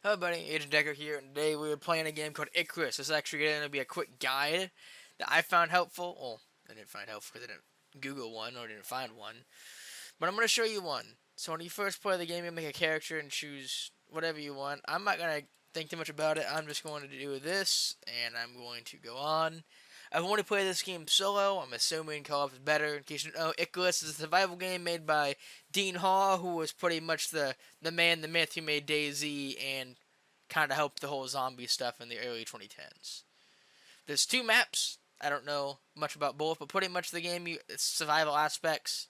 Hello everybody, Agent Decker here, and today we're playing a game called Icarus. This is actually going to be a quick guide that I found helpful. Well, I didn't find helpful because I didn't Google one or didn't find one. But I'm going to show you one. So when you first play the game, you make a character and choose whatever you want. I'm not going to think too much about it. I'm just going to do this, and I'm going to go on. I've only played this game solo. I'm assuming co-op is better. In case you don't know, Icarus is a survival game made by Dean Hall, who was pretty much the man, the myth who made DayZ and kind of helped the whole zombie stuff in the early 2010s. There's two maps. I don't know much about both, but pretty much the game, it's survival aspects.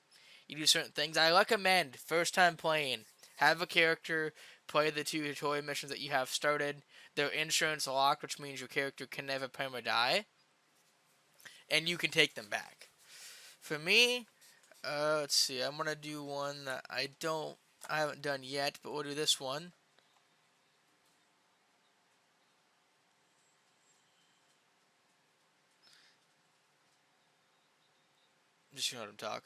You do certain things. I recommend, first time playing, have a character, play the two tutorial missions that you have started. They're insurance locked, which means your character can never perma die, and you can take them back. For me, let's see, I'm gonna do one that I haven't done yet, but we'll do this one. Just gonna let him talk.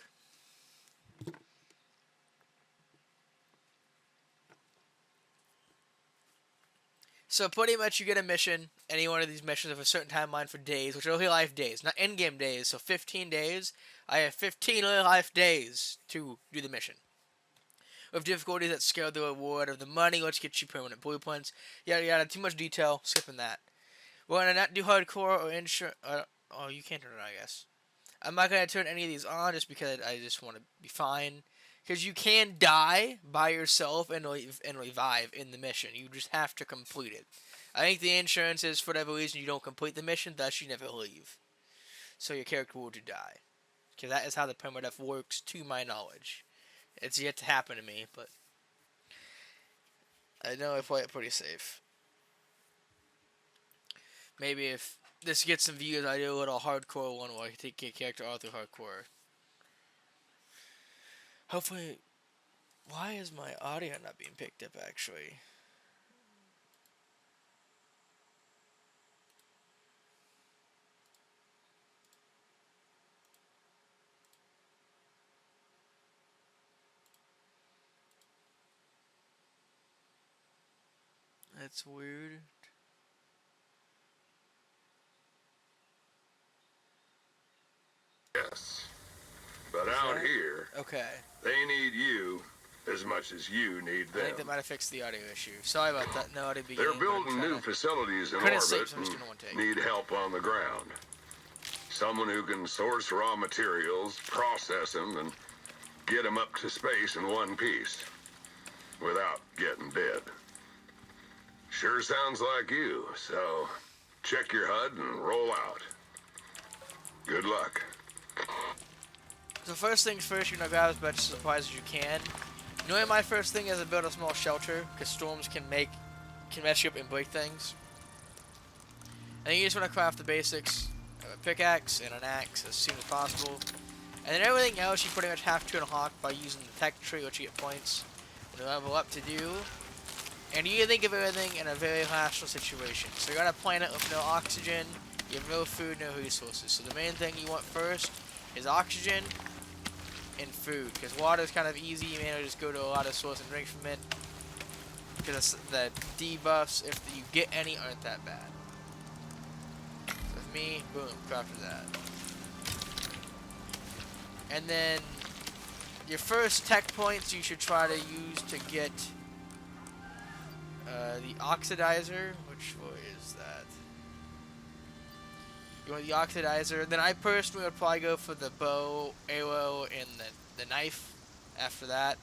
So pretty much you get a mission, any one of these missions of a certain timeline for days, which are real life days, not in-game days, so 15 days. I have 15 real life days to do the mission. With difficulties that scale the reward of the money, let's get you permanent blueprints. Yada yada, too much detail, skipping that. We're gonna not do hardcore or insurance. Oh, you can't turn it on, I guess. I'm not gonna turn any of these on just because I just want to be fine. Because you can die by yourself and revive in the mission. You just have to complete it. I think the insurance is for whatever reason you don't complete the mission, thus you never leave. So your character will die. Because that is how the permadeath works, to my knowledge. It's yet to happen to me, but I know I play it pretty safe. Maybe if this gets some views, I do a little hardcore one where I take a character all through hardcore. Hopefully, why is my audio not being picked up, actually? That's weird. Yes, but out here, Okay. they need you as much as you need I think that them. might have fixed the audio issue. Sorry about that. No, I didn't begin. They're building new facilities in Couldn't orbit save, so I'm just doing one and take. need help on the ground. Someone who can source raw materials, process them, and get them up to space in one piece without getting dead. Sure sounds like you, so check your HUD and roll out. Good luck. So first things first, you're gonna grab as much supplies as you can. Normally my first thing is to build a small shelter, because storms can mess you up and break things. And then you just want to craft the basics of a pickaxe and an axe as soon as possible. And then everything else you pretty much have to unlock by using the tech tree, which you get points when you level up to do. And you think of everything in a very rational situation. So you're on a planet with no oxygen, you have no food, no resources. So the main thing you want first is oxygen and food. Because water is kind of easy, you may just go to a lot of source and drink from it. Because the debuffs, if you get any, aren't that bad. So with me, boom, crafted that. And then your first tech points you should try to use to get the oxidizer, which one is that? You want the oxidizer. Then I personally would probably go for the bow, arrow, and the knife after that.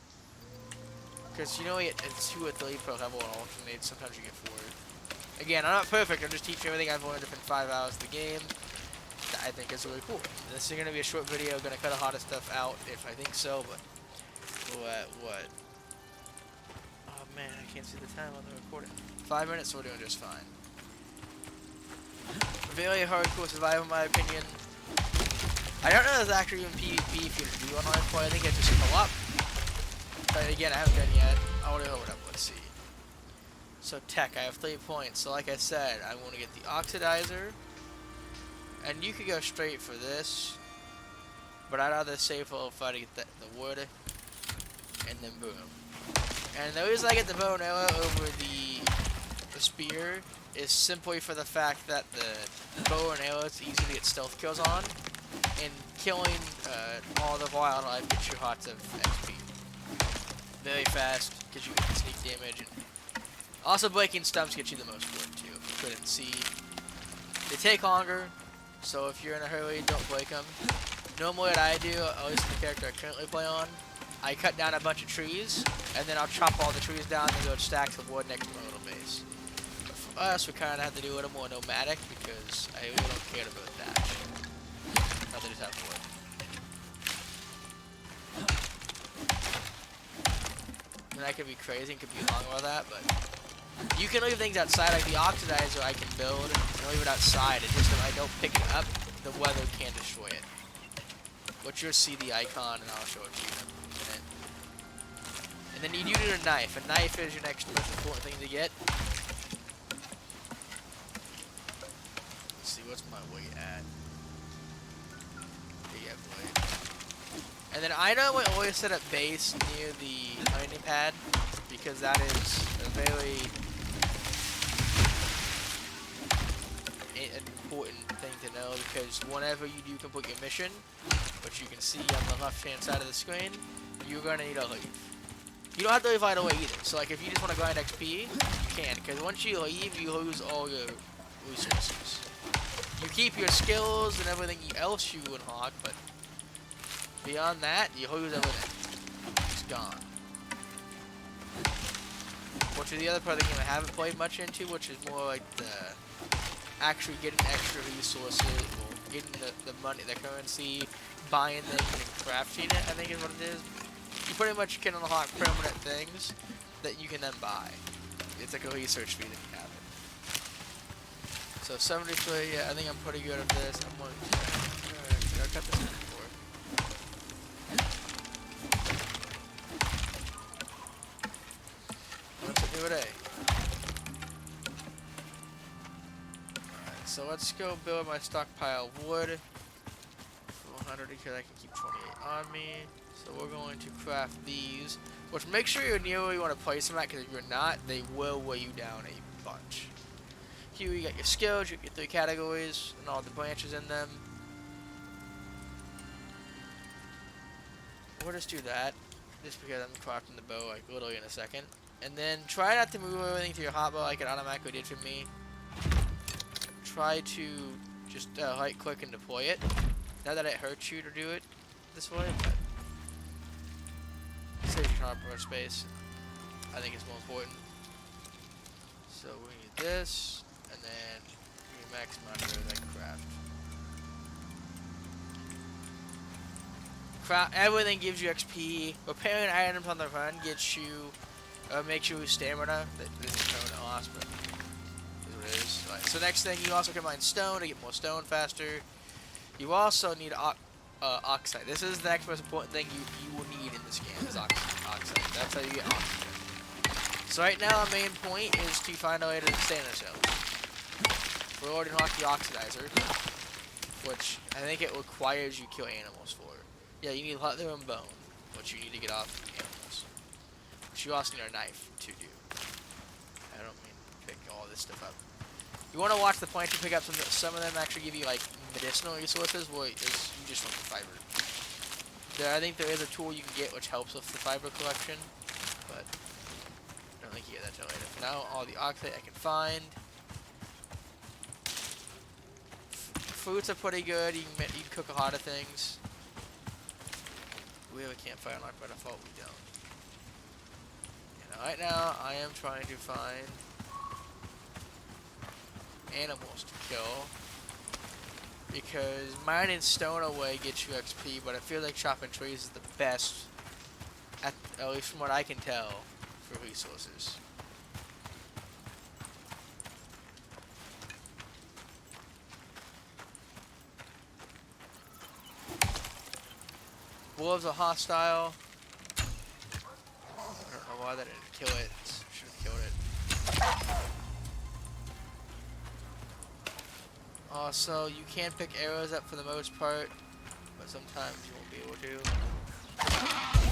Because you know you get 2 or 3 per level and alternate, sometimes you get 4. Again, I'm not perfect, I'm just teaching everything I've learned in 5 hours of the game. That I think is really cool. This is going to be a short video, going to cut a lot of stuff out if I think so, but what? Oh man, I can't see the time on the recording. 5 minutes, so we're doing just fine. Very hardcore survival in my opinion. I don't know if there's actually even PvP if you do online play. I think it's just co-op. But again, I haven't done yet. I want to hold up. Let's see. So tech, I have 3 points. So like I said, I want to get the oxidizer. And you could go straight for this. But I'd rather save for if I get the wood. And then boom. And the reason I get the bow and arrow over the spear is simply for the fact that the bow and arrow is easy to get stealth kills on, and killing all the wildlife gets you lots of XP. Very fast, gives you sneak damage, and also breaking stumps gets you the most wood too. If you couldn't see, they take longer, so if you're in a hurry, don't break them. Normally what I do, at least the character I currently play on, I cut down a bunch of trees, and then I'll chop all the trees down and go stacks of wood next to my little base. But for us, we kind of have to do a little more nomadic because I really don't care about that. Rather just have wood. I mean, I could be crazy and could be wrong about that, but you can leave things outside, like the oxidizer I can build and leave it outside. It's just if I don't pick it up, the weather can destroy it. But you'll see the icon, and I'll show it to you in a minute. And then you do need a knife. A knife is your next most important thing to get. Let's see, what's my weight at? Yeah, weight. And then I know I always set up base near the landing pad, because that is a very important thing to know, because whenever you do complete your mission, which you can see on the left hand side of the screen, you're going to need to leave. You don't have to leave right away either. So like if you just want to grind XP, you can, because once you leave, you lose all your resources. You keep your skills and everything else you unlock, but beyond that, you lose everything. It's gone. Which is the other part of the game I haven't played much into, which is more like the actually getting extra resources, or getting the money, the currency, buying things and crafting it, I think is what it is. You pretty much can unlock permanent things that you can then buy. It's like a research fee that you have it. So 73, yeah, I think I'm pretty good at this. I'm going to cut this in before. What's a new day? So let's go build my stockpile of wood. 400 because I can keep 28 on me. So we're going to craft these. Which make sure you're near where you want to place them at, because if you're not, they will weigh you down a bunch. Here you got your skills, you get your 3 categories, and all the branches in them. We'll just do that, just because I'm crafting the bow like literally in a second. And then try not to move everything to your hotbar like it automatically did for me. Try to just right click and deploy it. Not that it hurts you to do it this way, but it saves you hotbar space. I think it's more important. So we need this, and then we max amount of I can craft. Everything gives you XP. Repairing items on the run gets you, makes you lose stamina. That is a permanent loss, but is what it is. Right. So next thing, you also can mine stone to get more stone faster. You also need oxide. This is the next most important thing you will need in this game is oxide. That's how you get oxygen. So right now, our main point is to find a way to sustain ourselves. We're already unlocked the oxidizer, which I think it requires you kill animals for. Yeah, you need leather and bone, which you need to get off animals. But you also need a knife to do. I don't mean to pick all this stuff up. You want to watch the plants you pick up. Some of them actually give you like medicinal resources, where you just want the fiber. I think there is a tool you can get which helps with the fiber collection, but I don't think you get that till later. For now, all the oxide I can find. Fruits are pretty good. You can cook a lot of things. We have a campfire unlocked by default. We don't. And right now, I am trying to find animals to kill, because mining stone away gets you XP, but I feel like chopping trees is the best, at least from what I can tell, for resources. Wolves are hostile. I don't know why that didn't kill it. Should have killed it. Also, you can pick arrows up for the most part, but sometimes you won't be able to.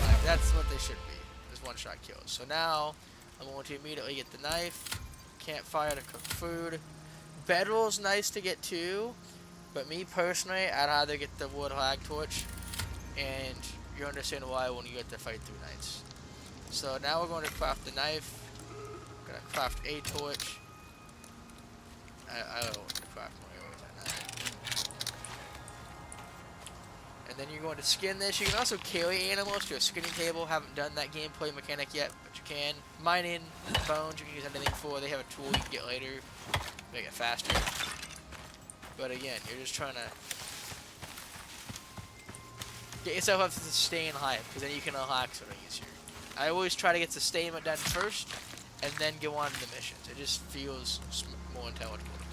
Like, that's what they should be. There's one-shot kills. So now, I'm going to immediately get the knife. campfire to cook food. Bedroll's nice to get too, but me personally, I'd rather get the wood hag torch, and you understand why when you get to fight through nights. So now we're going to craft the knife. Gonna craft a torch. I don't want to craft more arrows than that. And then you're going to skin this. You can also carry animals to a skinning table. Haven't done that gameplay mechanic yet, but you can. Mining, bones, you can use anything for. They have a tool you can get later. Make it faster. But again, you're just trying to get yourself up to sustain height, because then you can unlock something easier. I always try to get sustainment done first, and then go on to the missions. It just feels more intelligible to me.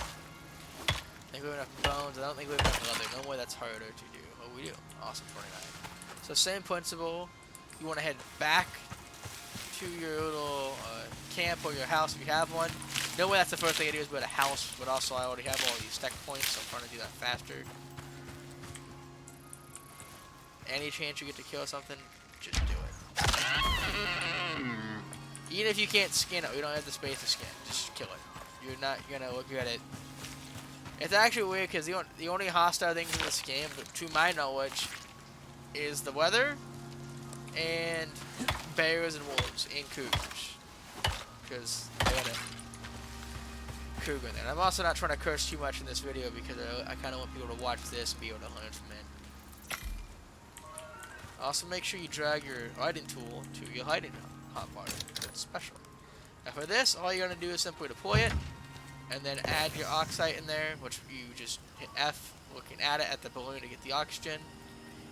I think we have enough bones. I don't think we have enough leather. No way that's harder to do. Oh, we do. Awesome, 29. So same principle. You want to head back to your little camp or your house if you have one. No way that's the first thing I do is build a house, but also I already have all these tech points, so I'm trying to do that faster. Any chance you get to kill something, just do it. Even if you can't skin it, you don't have the space to skin, just kill it. You're not gonna look at it. It's actually weird because the only hostile things in this game, to my knowledge, is the weather and bears and wolves and cougars. Because they got a cougar in there. And I'm also not trying to curse too much in this video because I kind of want people to watch this and be able to learn from it. Also, make sure you drag your hiding tool to your hiding hotbar. That's special. Now for this, all you're going to do is simply deploy it, and then add your oxide in there, which you just hit F, looking at it at the balloon to get the oxygen.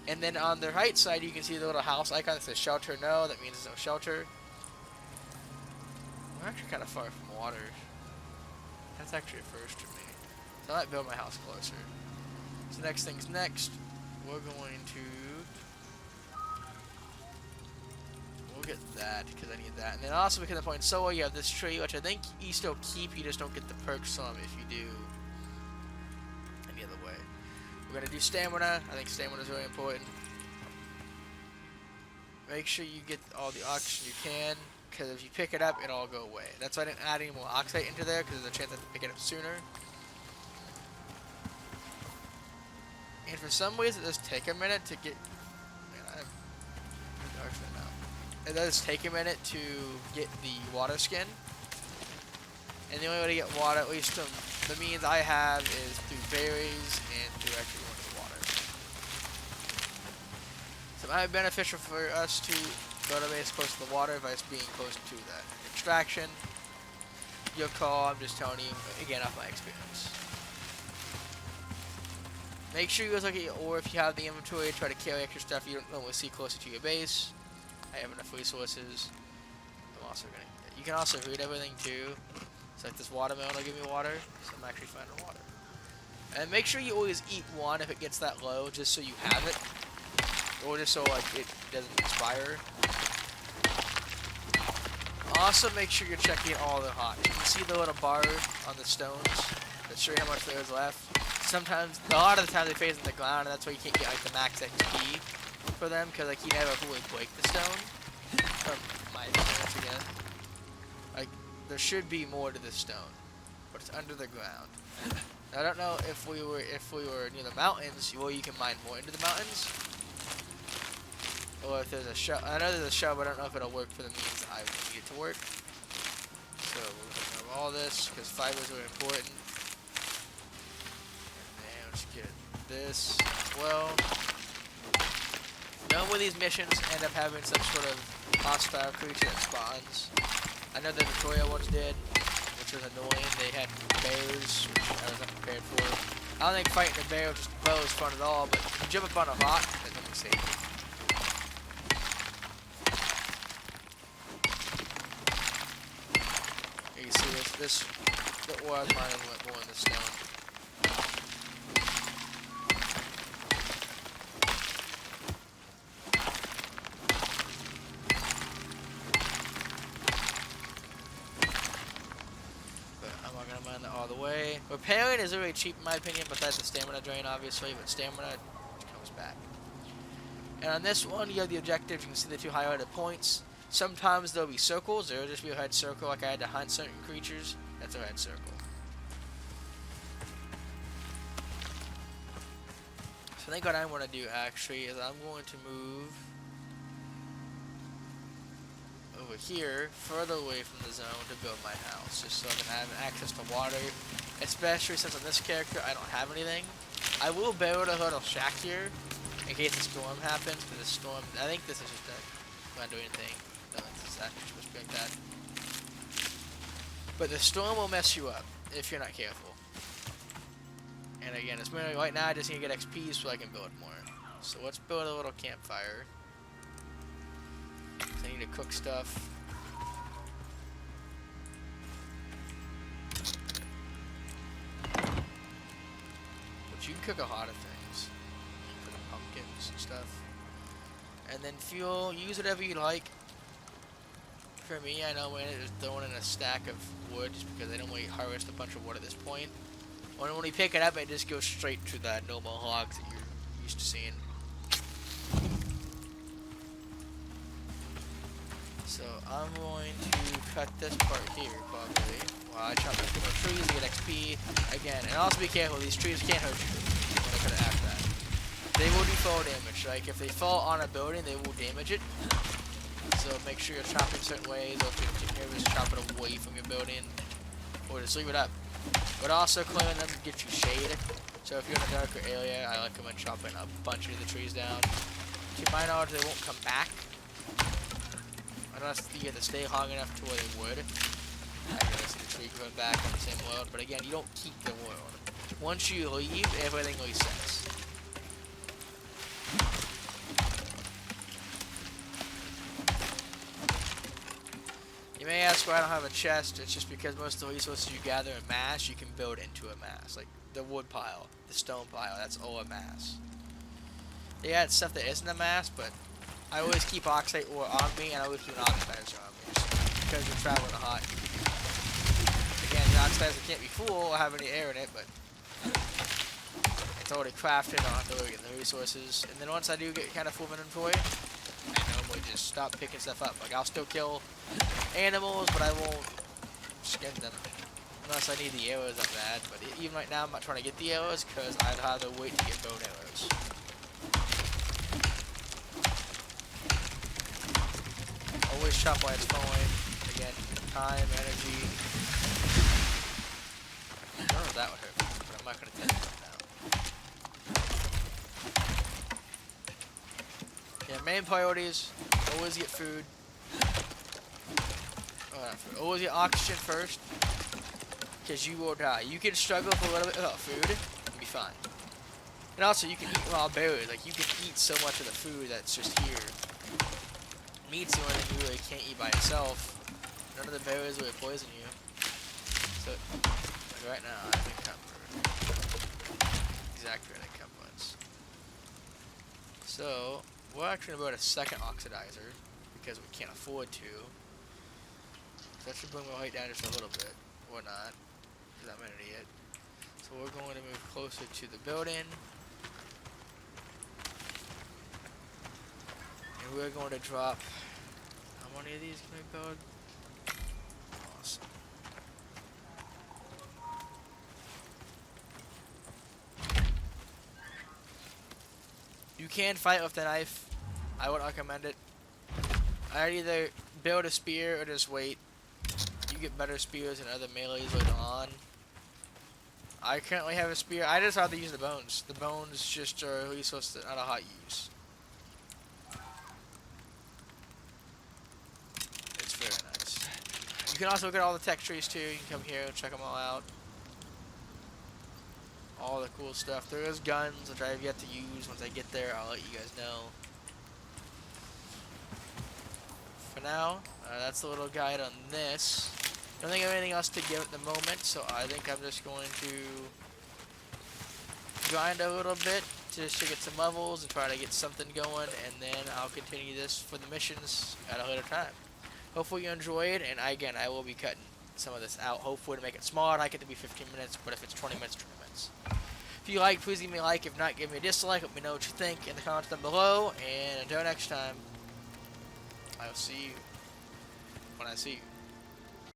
And then on the right side, you can see the little house icon that says shelter no. That means there's no shelter. We're actually kind of far from water. That's actually a first for me. So I might build my house closer. So next thing's next. We're going to... We'll get that, because I need that. And then also because of the point solo, you have this tree, which I think you still keep. You just don't get the perks from if you do any other way. We're going to do stamina. I think stamina is really important. Make sure you get all the oxygen you can, because if you pick it up, it'll all go away. That's why I didn't add any more oxide into there, because there's a chance I have to pick it up sooner. And for some reason, it does take a minute to get... Man, I'm darker now. It does take a minute to get the water skin. And the only way to get water, at least from the means I have, is through berries and through actually going to the water. So it might be beneficial for us to go to base close to the water versus being close to the extraction. Your call, I'm just telling you, again, off my experience. Make sure you guys look at your ore if you have the inventory. Try to carry extra stuff you don't normally see closer to your base. I have enough resources. I'm also gonna. You can also read everything too. It's like this watermelon will give me water, so I'm actually finding water. And make sure you always eat one if it gets that low, just so you have it, or just so like it doesn't expire. Also, make sure you're checking all the hot. You can see the little bar on the stones that show you how much there is left. Sometimes, a lot of the time they phase in the ground, and that's why you can't get like the max XP for them, because like you never fully break the stone. From my experience again, like there should be more to this stone, but it's under the ground. Now, I don't know if we were near the mountains, well you can mine more into the mountains, or if there's a shell. I know there's a shell, but I don't know if it'll work for the means I need it to work. So we're gonna grab all this because fibers are important. Let's get this as well. Normally these missions end up having some sort of hostile creature that spawns. I know the Victoria ones did, which was annoying. They had bears, which I was not prepared for. I don't think fighting a bear with just a bow is fun at all, but if you jump up on a rock, that's nothing safe. You can see this the ore I was mining went more in the stone. All the way. Repairing is really cheap in my opinion, but that's a stamina drain obviously, but stamina comes back. And on this one, you have the objectives. You can see the two highlighted points. Sometimes there'll be circles. There'll just be a red circle, like I had to hunt certain creatures. That's a red circle. So I think what I want to do actually is I'm going to move over here, further away from the zone to build my house, just so I can have access to water. Especially since on this character I don't have anything. I will build a little shack here in case a storm happens. But the storm, I think this is just that. Not doing anything. No, it's actually supposed to be like that. But the storm will mess you up if you're not careful. And again, it's mainly right now I just need to get XP so I can build more. So let's build a little campfire. So I need to cook stuff. But you can cook a lot of things. For the pumpkins and stuff. And then fuel, use whatever you like. For me, I know when it is throwing in a stack of wood just because I don't want to harvest a bunch of wood at this point. When you pick it up, it just goes straight to the normal logs that you're used to seeing. So I'm going to cut this part here, probably. While I chop some more trees to get XP again. And also be careful, these trees can't hurt you. I'm gonna cut it after that. They will do fall damage. Like if they fall on a building, they will damage it. So make sure you're chopping certain ways, or if you're just chop it away from your building, or just leave it up. But also clearing them gets you shade. So if you're in a darker area, I recommend chopping a bunch of the trees down. To my knowledge, they won't come back. Unless you have to stay long enough to where they would. I guess the tree coming back in the same world. But again, you don't keep the world. Once you leave, everything resets. You may ask why I don't have a chest. It's just because most of the resources you gather in mass, you can build into a mass. Like the wood pile, the stone pile, that's all a mass. Yeah, it's stuff that isn't a mass, but I always keep oxide ore on me, and I always keep an oxidizer on me. Just because you're traveling a lot. Again, the oxidizer can't be full or have any air in it, but it's already crafted. I don't have to really get the resources. And then once I do get kind of full inventory, I normally just stop picking stuff up. Like I'll still kill animals, but I won't skin them. Unless I need the arrows I'm mad. But even right now I'm not trying to get the arrows because I'd rather wait to get bone arrows. Always chop while it's flowing. Again, time, energy. I don't know if that would hurt me, but I'm not going to test it right now. Yeah, main priorities, always get food. Always get oxygen first, because you will die. You can struggle for a little bit without food, you'll be fine. And also, you can eat raw berries. Like, you can eat so much of the food that's just here. Meat's the only thing you really can't eat by itself. None of the berries will poison you. So, like right now, I'm encumbered. Exactly encumbrance. So, we're actually going to build a second oxidizer, because we can't afford to. So that should bring my height down just a little bit, or not, because I'm an idiot. So we're going to move closer to the building. And we're going to drop, how many of these can we build? Awesome. You can fight with the knife. I would recommend it. I'd either build a spear or just wait. You get better spears and other melees later on. I currently have a spear. I just have to use the bones. The bones just are a resource that I don't know how to use. It's very nice. You can also look at all the tech trees too. You can come here and check them all out. All the cool stuff. There is guns, which I have yet to use. Once I get there, I'll let you guys know. For now, that's the little guide on this. Don't think I have anything else to give at the moment, so I think I'm just going to grind a little bit just to get some levels and try to get something going, and then I'll continue this for the missions at a later time. Hopefully you enjoy it, and again, I will be cutting some of this out, hopefully to make it smaller. I like it to be 15 minutes, but if it's 20 minutes, 20 minutes. If you like, please give me a like. If not, give me a dislike. Let me know what you think in the comments down below, and until next time, I will see you I see you.